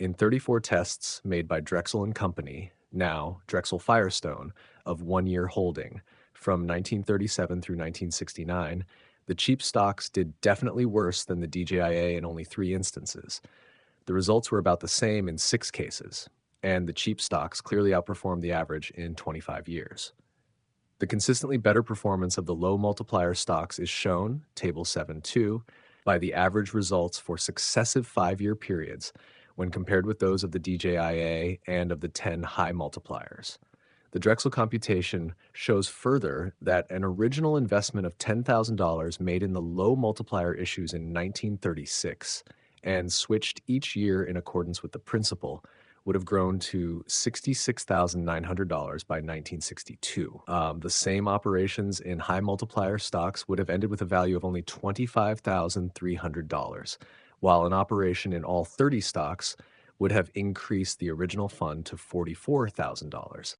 In 34 tests made by Drexel and Company, now Drexel Firestone, of 1 year holding from 1937 through 1969, the cheap stocks did definitely worse than the DJIA in only 3 instances. The results were about the same in 6 cases, and the cheap stocks clearly outperformed the average in 25 years. The consistently better performance of the low multiplier stocks is shown, Table 7.2, by the average results for successive 5-year periods when compared with those of the DJIA and of the 10 high multipliers. The Drexel computation shows further that an original investment of $10,000 made in the low multiplier issues in 1936 and switched each year in accordance with the principle would have grown to $66,900 by 1962. The same operations in high multiplier stocks would have ended with a value of only $25,300, while an operation in all 30 stocks would have increased the original fund to $44,000.